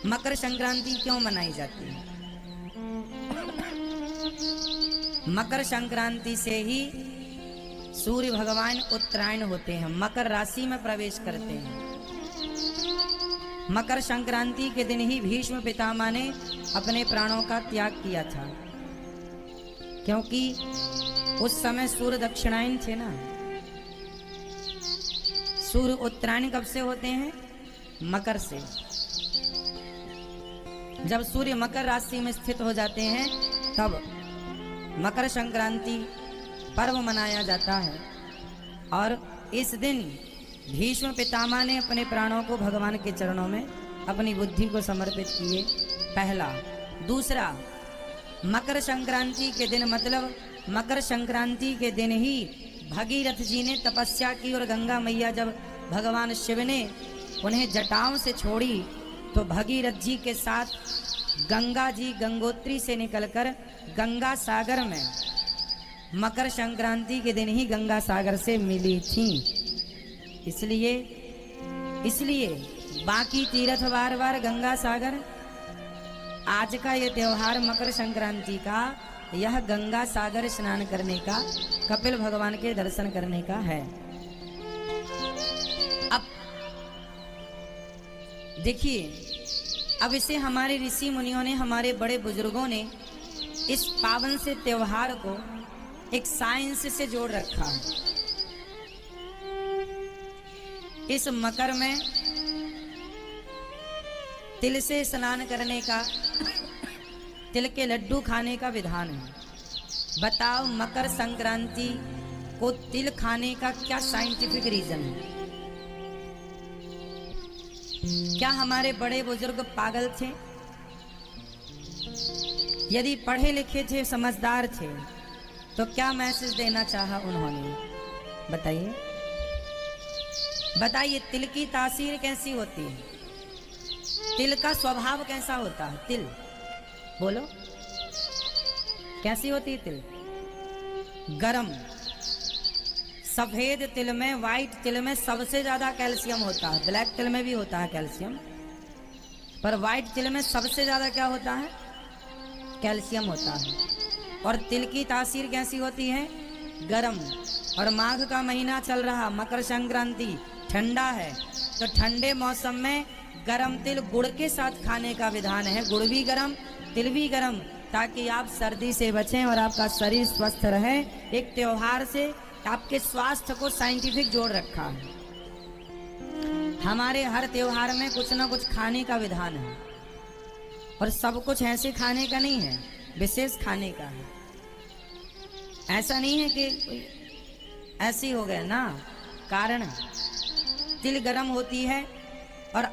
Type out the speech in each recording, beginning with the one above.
मकर संक्रांति क्यों मनाई जाती है? मकर संक्रांति से ही सूर्य भगवान उत्तरायण होते हैं, मकर राशि में प्रवेश करते हैं। मकर संक्रांति के दिन ही भीष्म पितामह ने अपने प्राणों का त्याग किया था, क्योंकि उस समय सूर्य दक्षिणायन थे ना। सूर्य उत्तरायण कब से होते हैं? मकर से। जब सूर्य मकर राशि में स्थित हो जाते हैं तब मकर संक्रांति पर्व मनाया जाता है। और इस दिन भीष्म पितामह ने अपने प्राणों को भगवान के चरणों में अपनी बुद्धि को समर्पित किए, पहला। दूसरा, मकर संक्रांति के दिन, मतलब मकर संक्रांति के दिन ही भगीरथ जी ने तपस्या की और गंगा मैया जब भगवान शिव ने उन्हें जटाओं से छोड़ी तो भगीरथ जी के साथ गंगा जी गंगोत्री से निकलकर गंगा सागर में मकर संक्रांति के दिन ही गंगा सागर से मिली थी। इसलिए बाकी तीर्थ बार बार गंगा सागर, आज का ये त्योहार मकर संक्रांति का, यह गंगा सागर स्नान करने का, कपिल भगवान के दर्शन करने का है। अब देखिए, अब इसे हमारे ऋषि मुनियों ने, हमारे बड़े बुजुर्गों ने इस पावन से त्योहार को एक साइंस से जोड़ रखा है। इस मकर में तिल से स्नान करने का, तिल के लड्डू खाने का विधान है। बताओ, मकर संक्रांति को तिल खाने का क्या साइंटिफिक रीजन है? क्या हमारे बड़े बुजुर्ग पागल थे? यदि पढ़े लिखे थे, समझदार थे, तो क्या मैसेज देना चाहा उन्होंने? बताइए बताइए, तिल की तासीर कैसी होती है? तिल का स्वभाव कैसा होता है? तिल बोलो, कैसी होती है तिल? गरम। सफेद तिल में, व्हाइट तिल में सबसे ज्यादा कैल्शियम होता है। ब्लैक तिल में भी होता है कैल्शियम, पर व्हाइट तिल में सबसे ज्यादा क्या होता है? कैल्शियम होता है। और तिल की तासीर कैसी होती है? गरम। और माघ का महीना चल रहा, मकर संक्रांति, ठंडा है, तो ठंडे मौसम में गरम तिल गुड़ के साथ खाने का विधान है। गुड़ भी गरम, तिल भी गरम, ताकि आप सर्दी से बचें और आपका शरीर स्वस्थ रहे। एक त्योहार से आपके स्वास्थ्य को साइंटिफिक जोड़ रखा है। हमारे हर त्योहार में कुछ ना कुछ खाने का विधान है, और सब कुछ ऐसे खाने का नहीं है, विशेष खाने का है। ऐसा नहीं है कि ऐसे ही हो गया ना। कारण तिल गरम होती है, और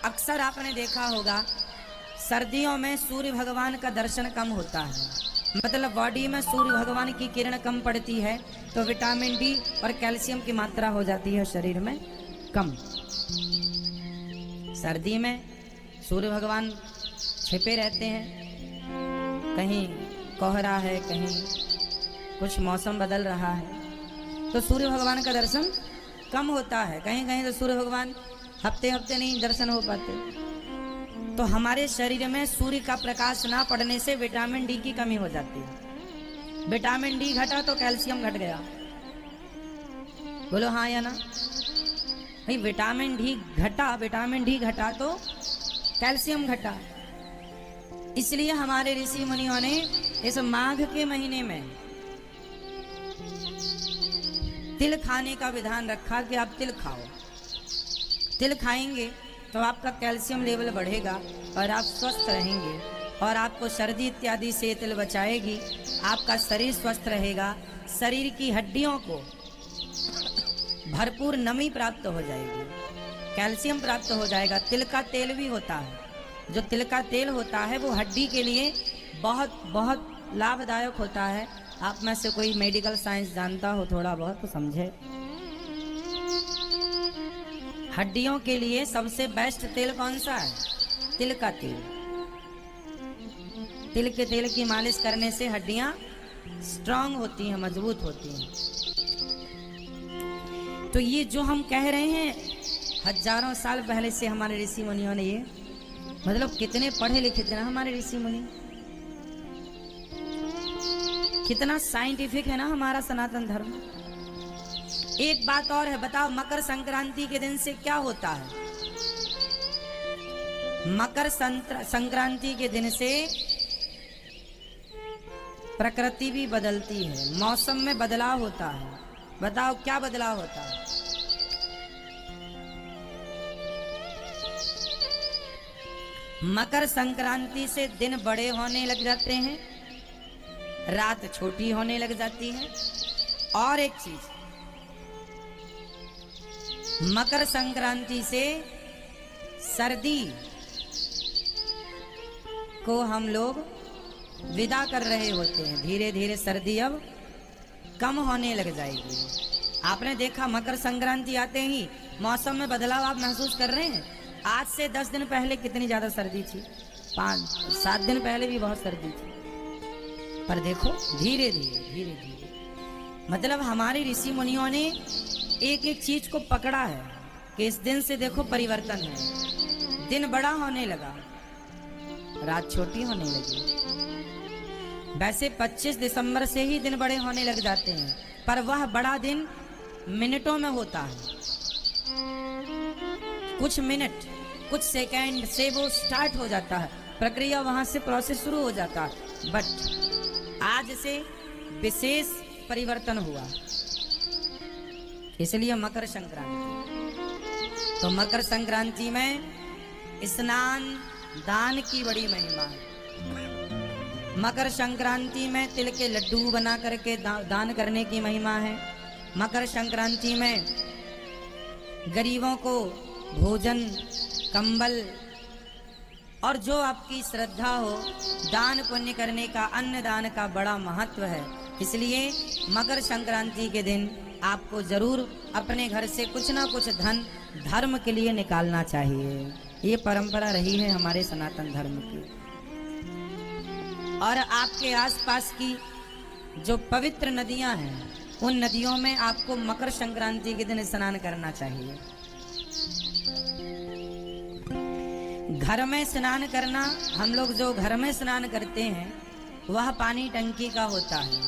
अक्सर आपने देखा होगा सर्दियों में सूर्य भगवान का दर्शन कम होता है, मतलब बॉडी में सूर्य भगवान की किरण कम पड़ती है, तो विटामिन डी और कैल्शियम की मात्रा हो जाती है शरीर में कम। सर्दी में सूर्य भगवान छिपे रहते हैं, कहीं कोहरा है, कहीं कुछ मौसम बदल रहा है, तो सूर्य भगवान का दर्शन कम होता है। कहीं कहीं तो सूर्य भगवान हफ्ते हफ्ते नहीं दर्शन हो पाते। तो हमारे शरीर में सूर्य का प्रकाश ना पड़ने से विटामिन डी की कमी हो जाती है। विटामिन डी घटा तो कैल्शियम घट गया। बोलो हाँ या ना? भाई विटामिन डी घटा तो कैल्शियम घटा। इसलिए हमारे ऋषि मुनियों ने इस माघ के महीने में तिल खाने का विधान रखा कि आप तिल खाओ। तिल खाएंगे तो आपका कैल्शियम लेवल बढ़ेगा और आप स्वस्थ रहेंगे, और आपको सर्दी इत्यादि से तिल बचाएगी। आपका शरीर स्वस्थ रहेगा, शरीर की हड्डियों को भरपूर नमी प्राप्त हो जाएगी, कैल्शियम प्राप्त हो जाएगा। तिल का तेल भी होता है, जो तिल का तेल होता है वो हड्डी के लिए बहुत बहुत लाभदायक होता है। आप में से कोई मेडिकल साइंस जानता हो थोड़ा बहुत तो समझे। हड्डियों के लिए सबसे बेस्ट तेल कौन सा है? तिल का तेल। तिल के तेल की मालिश करने से हड्डियां स्ट्रांग होती हैं, मजबूत होती हैं। तो ये जो हम कह रहे हैं, हजारों साल पहले से हमारे ऋषि मुनियों ने ये मतलब कितने पढ़े लिखे थे ना हमारे ऋषि मुनि, कितना साइंटिफिक है ना हमारा सनातन धर्म। एक बात और है, बताओ मकर संक्रांति के दिन से क्या होता है? मकर संक्रांति के दिन से प्रकृति भी बदलती है, मौसम में बदलाव होता है। बताओ क्या बदलाव होता है? मकर संक्रांति से दिन बड़े होने लग जाते हैं, रात छोटी होने लग जाती है। और एक चीज, मकर संक्रांति से सर्दी को हम लोग विदा कर रहे होते हैं। धीरे धीरे सर्दी अब कम होने लग जाएगी। आपने देखा मकर संक्रांति आते ही मौसम में बदलाव आप महसूस कर रहे हैं। आज से 10 दिन पहले कितनी ज्यादा सर्दी थी, 5-7 दिन पहले भी बहुत सर्दी थी, पर देखो धीरे धीरे मतलब हमारे ऋषि मुनियों ने एक एक चीज को पकड़ा है कि इस दिन से देखो परिवर्तन है। दिन बड़ा होने लगा, रात छोटी होने लगी। वैसे 25 दिसंबर से ही दिन बड़े होने लग जाते हैं, पर वह बड़ा दिन मिनटों में होता है। कुछ मिनट, कुछ सेकंड से वो स्टार्ट हो जाता है, प्रक्रिया वहां से प्रोसेस शुरू हो जाता है। बट आज से विशेष परिवर्तन हुआ, इसलिए मकर संक्रांति। तो मकर संक्रांति में स्नान दान की बड़ी महिमा है। मकर संक्रांति में तिल के लड्डू बना करके दान करने की महिमा है। मकर संक्रांति में गरीबों को भोजन, कंबल और जो आपकी श्रद्धा हो दान पुण्य करने का, अन्न दान का बड़ा महत्व है। इसलिए मकर संक्रांति के दिन आपको जरूर अपने घर से कुछ ना कुछ धन धर्म के लिए निकालना चाहिए। ये परंपरा रही है हमारे सनातन धर्म की। और आपके आसपास की जो पवित्र नदियां हैं, उन नदियों में आपको मकर संक्रांति के दिन स्नान करना चाहिए। घर में स्नान करना, हम लोग जो घर में स्नान करते हैं वह पानी टंकी का होता है,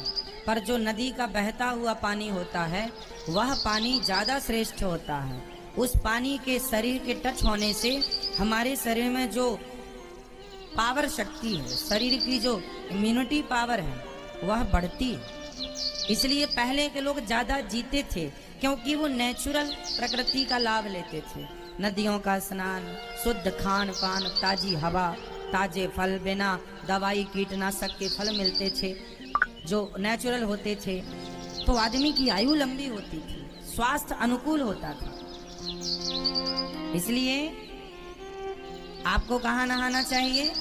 पर जो नदी का बहता हुआ पानी होता है वह पानी ज़्यादा श्रेष्ठ होता है। उस पानी के शरीर के टच होने से हमारे शरीर में जो पावर शक्ति है, शरीर की जो इम्यूनिटी पावर है वह बढ़ती है। इसलिए पहले के लोग ज़्यादा जीते थे, क्योंकि वो नेचुरल प्रकृति का लाभ लेते थे। नदियों का स्नान, शुद्ध खान पान, ताजी हवा, ताजे फल, बिना दवाई कीटनाशक के फल मिलते थे जो नेचुरल होते थे, तो आदमी की आयु लंबी होती थी, स्वास्थ्य अनुकूल होता था। इसलिए आपको कहाँ नहाना चाहिए?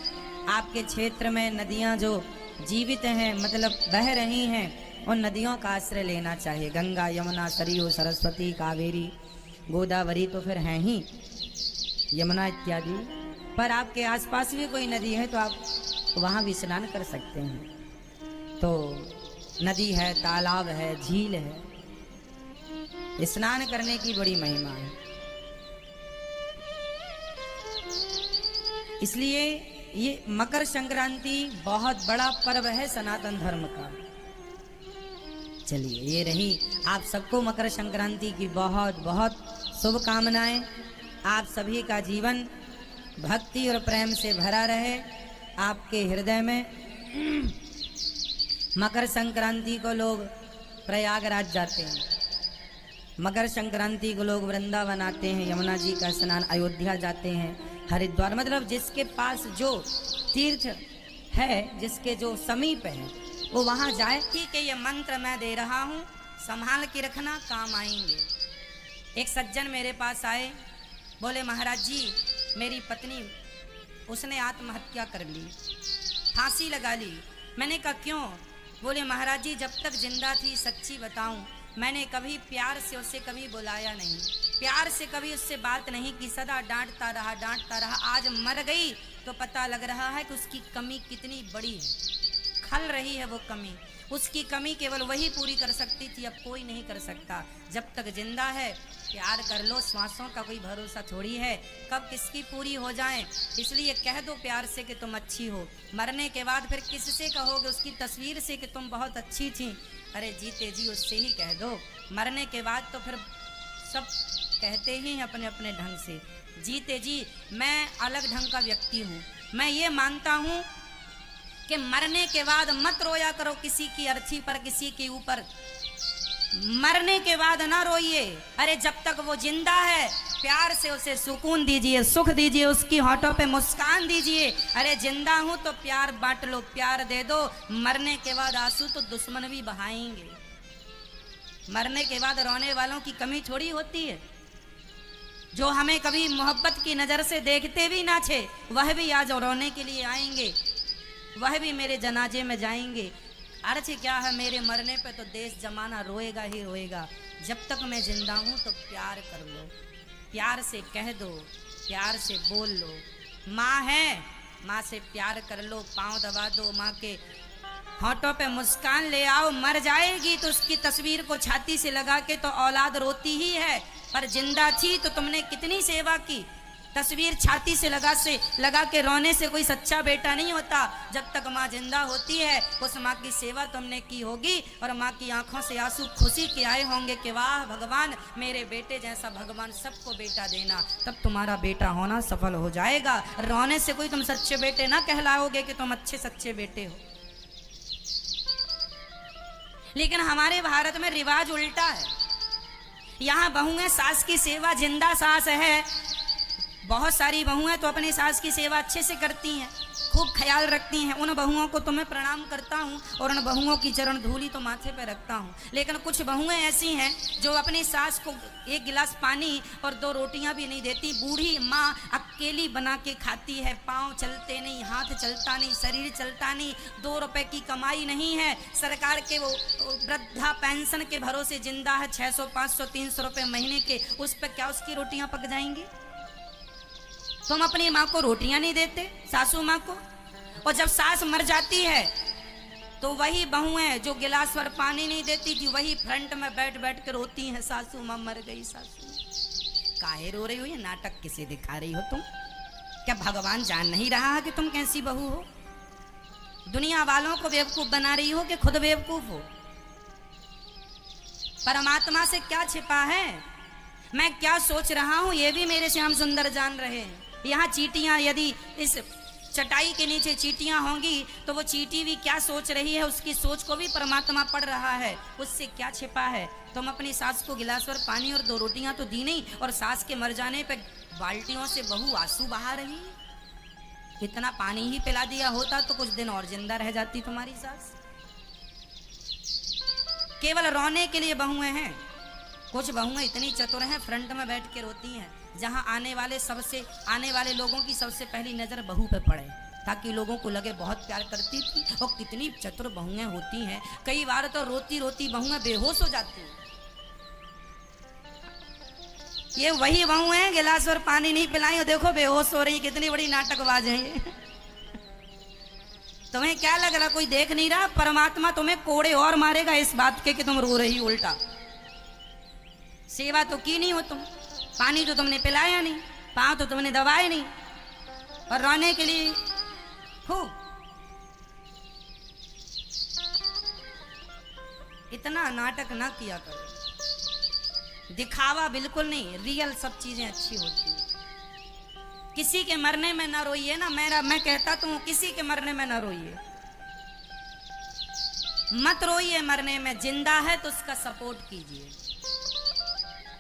आपके क्षेत्र में नदियाँ जो जीवित हैं, मतलब बह रही हैं, उन नदियों का आश्रय लेना चाहिए। गंगा, यमुना, सरयू, सरस्वती, कावेरी, गोदावरी तो फिर हैं ही, यमुना इत्यादि। पर आपके आसपास भी कोई नदी है तो आप वहाँ भी स्नान कर सकते हैं। तो नदी है, तालाब है, झील है, स्नान करने की बड़ी महिमा है। इसलिए ये मकर संक्रांति बहुत बड़ा पर्व है सनातन धर्म का। चलिए, ये रही आप सबको मकर संक्रांति की बहुत बहुत शुभकामनाएं। आप सभी का जीवन भक्ति और प्रेम से भरा रहे। आपके हृदय में मकर संक्रांति को लोग प्रयागराज जाते हैं, मकर संक्रांति को लोग वृंदावन आते हैं, यमुना जी का स्नान, अयोध्या जाते हैं, हरिद्वार, मतलब जिसके पास जो तीर्थ है, जिसके जो समीप है, वो वहाँ जाए। ठीक है, ये मंत्र मैं दे रहा हूँ, संभाल के रखना, काम आएंगे। एक सज्जन मेरे पास आए, बोले महाराज जी मेरी पत्नी उसने आत्महत्या कर ली, फांसी लगा ली। मैंने कहा क्यों? बोले महाराज जी जब तक जिंदा थी सच्ची बताऊं, मैंने कभी प्यार से उसे कभी बुलाया नहीं, प्यार से कभी उससे बात नहीं की, सदा डांटता रहा। आज मर गई तो पता लग रहा है कि उसकी कमी कितनी बड़ी है। खल रही है वो कमी, उसकी कमी केवल वही पूरी कर सकती थी, अब कोई नहीं कर सकता। जब तक जिंदा है प्यार कर लो, श्वासों का कोई भरोसा थोड़ी है कब किसकी पूरी हो जाए। इसलिए कह दो प्यार से कि तुम अच्छी हो, मरने के बाद फिर किससे कहोगे? उसकी तस्वीर से कि तुम बहुत अच्छी थी। अरे जीते जी उससे ही कह दो, मरने के बाद तो फिर सब कहते ही हैं अपने अपने ढंग से। जीते जी मैं अलग ढंग का व्यक्ति हूँ, मैं ये मानता हूँ कि मरने के बाद मत रोया करो किसी की अर्थी पर, किसी के ऊपर मरने के बाद ना रोइए। अरे जब तक वो जिंदा है प्यार से उसे सुकून दीजिए, सुख दीजिए, उसकी होठों पे मुस्कान दीजिए। अरे जिंदा हूं तो प्यार बांट लो, प्यार दे दो। मरने के बाद आंसू तो दुश्मन भी बहाएंगे, मरने के बाद रोने वालों की कमी थोड़ी होती है। जो हमें कभी मोहब्बत की नजर से देखते भी ना थे वह भी आज रोने के लिए आएंगे, वह भी मेरे जनाजे में जाएंगे। अर्थ क्या है, मेरे मरने पे तो देश जमाना रोएगा ही रोएगा। जब तक मैं जिंदा हूं तो प्यार कर लो, प्यार से कह दो, प्यार से बोल लो। माँ है, माँ से प्यार कर लो, पाँव दबा दो, माँ के होठों पे मुस्कान ले आओ। मर जाएगी तो उसकी तस्वीर को छाती से लगा के तो औलाद रोती ही है, पर जिंदा थी तो तुमने कितनी सेवा की। तस्वीर छाती से लगा के रोने से कोई सच्चा बेटा नहीं होता। जब तक माँ जिंदा होती है उस माँ की सेवा तुमने की होगी और माँ की आंखों से आंसू खुशी के आए होंगे कि वाह भगवान, मेरे बेटे जैसा भगवान सबको बेटा देना, तब तुम्हारा बेटा होना सफल हो जाएगा। रोने से कोई तुम सच्चे बेटे ना कहलाओगे कि तुम अच्छे सच्चे बेटे हो। लेकिन हमारे भारत में रिवाज उल्टा है। यहाँ बहुएं सास की सेवा, जिंदा सास है, बहुत सारी बहुएं तो अपनी सास की सेवा अच्छे से करती हैं, खूब ख्याल रखती हैं। उन बहुओं को तो मैं प्रणाम करता हूँ और उन बहुओं की चरण धूली तो माथे पे रखता हूँ। लेकिन कुछ बहुएं ऐसी हैं जो अपनी सास को एक गिलास पानी और 2 रोटियां भी नहीं देती। बूढ़ी माँ अकेली बना के खाती है, पाँव चलते नहीं, हाथ चलता नहीं, शरीर चलता नहीं, 2 रुपए की कमाई नहीं है, सरकार के वो वृद्धा पेंशन के भरोसे जिंदा है, 600 500 300 रुपए महीने के, उस पर क्या उसकी रोटियां पक जाएंगी? तुम अपनी माँ को रोटियां नहीं देते, सासू माँ को। और जब सास मर जाती है तो वही बहुएं जो गिलास पर पानी नहीं देती थी वही फ्रंट में बैठ बैठ कर रोती हैं, सासू माँ मर गई, सासू। काहे रो रही हो? ये नाटक किसे दिखा रही हो तुम? क्या भगवान जान नहीं रहा है कि तुम कैसी बहू हो? दुनिया वालों को बेवकूफ बना रही हो कि खुद बेवकूफ हो? परमात्मा से क्या छिपा है, मैं क्या सोच रहा हूं ये भी मेरे श्याम सुंदर जान रहे हैं। यहाँ चींटियां, यदि इस चटाई के नीचे चींटियां होंगी तो वो चींटी भी क्या सोच रही है, उसकी सोच को भी परमात्मा पढ़ रहा है। उससे क्या छिपा है? तुम अपनी सास को गिलास पर पानी और 2 रोटियां तो दी नहीं, और सास के मर जाने पे बाल्टियों से बहू आंसू बहा रही। इतना पानी ही पिला दिया होता तो कुछ दिन और जिंदा रह जाती तुम्हारी सास। केवल रोने के लिए बहुएं हैं। कुछ बहुएं इतनी चतुर हैं, फ्रंट में बैठ के रोती हैं, जहां आने वाले लोगों की सबसे पहली नजर बहू पे पड़े, ताकि लोगों को लगे बहुत प्यार करती थी। और कितनी चतुर बहुएं होती हैं, कई बार तो रोती रोती बहुएं बेहोश हो जाती हैं। ये वही बहुएं हैं गिलास और पानी नहीं पिलाई और देखो बेहोश हो रही, कितनी बड़ी नाटकबाज है ये। तुम्हें क्या लग रहा कोई देख नहीं रहा? परमात्मा तुम्हें कोड़े और मारेगा इस बात के कि तुम रो रही उल्टा। सेवा तो की नहीं हो तुम, पानी तो तुमने पिलाया नहीं, पाँव तो तुमने दबाए नहीं, और रोने के लिए खूब। इतना नाटक ना किया करो, दिखावा बिल्कुल नहीं, रियल सब चीजें अच्छी होती हैं। किसी के मरने में ना रोइए ना, मैं कहता तो हूं किसी के मरने में ना रोइए, मत रोइए मरने में। जिंदा है तो उसका सपोर्ट कीजिए।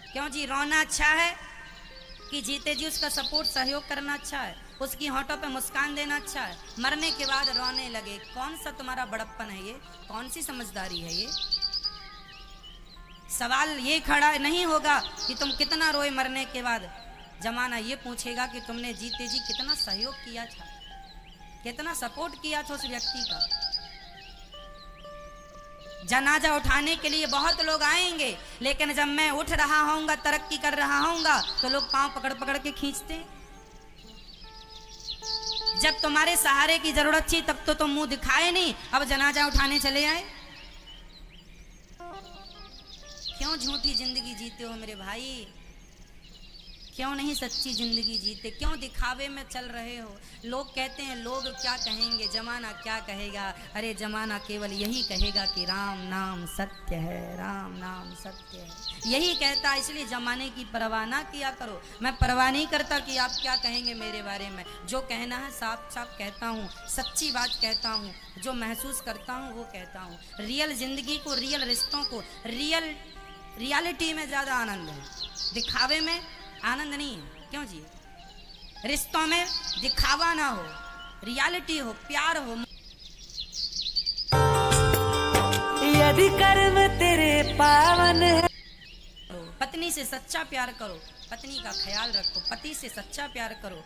क्यों जी? रोना अच्छा है कि जीते जी उसका सपोर्ट सहयोग करना अच्छा है, उसकी होठों पे मुस्कान देना अच्छा है। मरने के बाद रोने लगे, कौन सा तुम्हारा बड़प्पन है ये? कौन सी समझदारी है ये? सवाल ये खड़ा नहीं होगा कि तुम कितना रोए मरने के बाद, जमाना ये पूछेगा कि तुमने जीते जी कितना सहयोग किया था, कितना सपोर्ट किया था उस व्यक्ति का। जनाजा उठाने के लिए बहुत लोग आएंगे, लेकिन जब मैं उठ रहा होऊंगा, तरक्की कर रहा होऊंगा, तो लोग पांव पकड़ पकड़ के खींचते। जब तुम्हारे सहारे की जरूरत थी तब तो तुम मुंह दिखाए नहीं, अब जनाजा उठाने चले आए। क्यों झूठी जिंदगी जीते हो मेरे भाई? क्यों नहीं सच्ची जिंदगी जीते? क्यों दिखावे में चल रहे हो? लोग कहते हैं लोग क्या कहेंगे, जमाना क्या कहेगा। अरे जमाना केवल यही कहेगा कि राम नाम सत्य है, राम नाम सत्य है, यही कहता है। इसलिए जमाने की परवाह ना किया करो। मैं परवाह नहीं करता कि आप क्या कहेंगे मेरे बारे में। जो कहना है साफ साफ कहता हूँ, सच्ची बात कहता हूँ, जो महसूस करता हूँ वो कहता हूँ। रियल जिंदगी को, रियल रिश्तों को, रियलिटी में ज़्यादा आनंद है, दिखावे में आनंद नहीं है। क्यों जी? रिश्तों में दिखावा ना हो, रियलिटी हो, प्यार हो। यदि कर्म तेरे पावन है। पत्नी से सच्चा प्यार करो, पत्नी का ख्याल रखो, पति से सच्चा प्यार करो,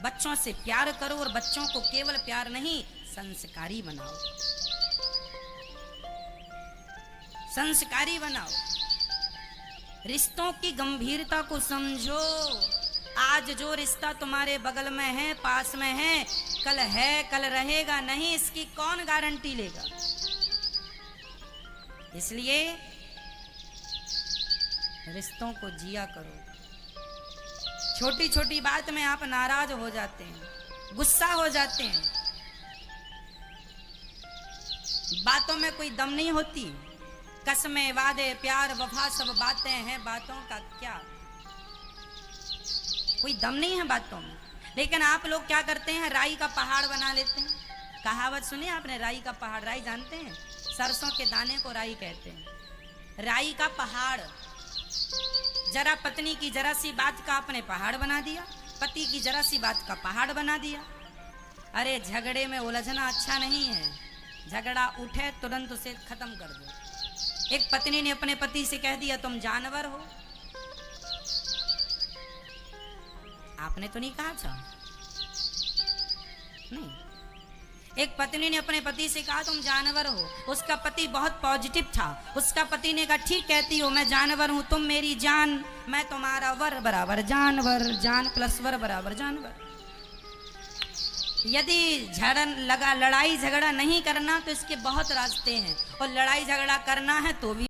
बच्चों से प्यार करो, और बच्चों को केवल प्यार नहीं संस्कारी बनाओ, संस्कारी बनाओ। रिश्तों की गंभीरता को समझो। आज जो रिश्ता तुम्हारे बगल में है, पास में है, कल रहेगा नहीं, इसकी कौन गारंटी लेगा? इसलिए रिश्तों को जिया करो। छोटी छोटी बात में आप नाराज हो जाते हैं, गुस्सा हो जाते हैं, बातों में कोई दम नहीं होती। कसमें, वादे, प्यार, वफा सब बातें हैं, बातों का क्या कोई दम नहीं है बातों में। लेकिन आप लोग क्या करते हैं, राई का पहाड़ बना लेते हैं। कहावत सुनी आपने, राई का पहाड़? राई जानते हैं? सरसों के दाने को राई कहते हैं। राई का पहाड़। जरा पत्नी की जरा सी बात का आपने पहाड़ बना दिया, पति की जरा सी बात का पहाड़ बना दिया। अरे झगड़े में उलझना अच्छा नहीं है। झगड़ा उठे तुरंत उसे खत्म कर दो। एक पत्नी ने अपने पति से कह दिया तुम जानवर हो। आपने तो नहीं कहा था, नहीं। एक पत्नी ने अपने पति से कहा तुम जानवर हो। उसका पति बहुत पॉजिटिव था। उसका पति ने कहा ठीक कहती हो, मैं जानवर हूं, तुम मेरी जान, मैं तुम्हारा वर बराबर जानवर, जान प्लस वर बराबर जानवर। यदि लड़ाई झगड़ा नहीं करना तो इसके बहुत रास्ते हैं, और लड़ाई झगड़ा करना है तो भी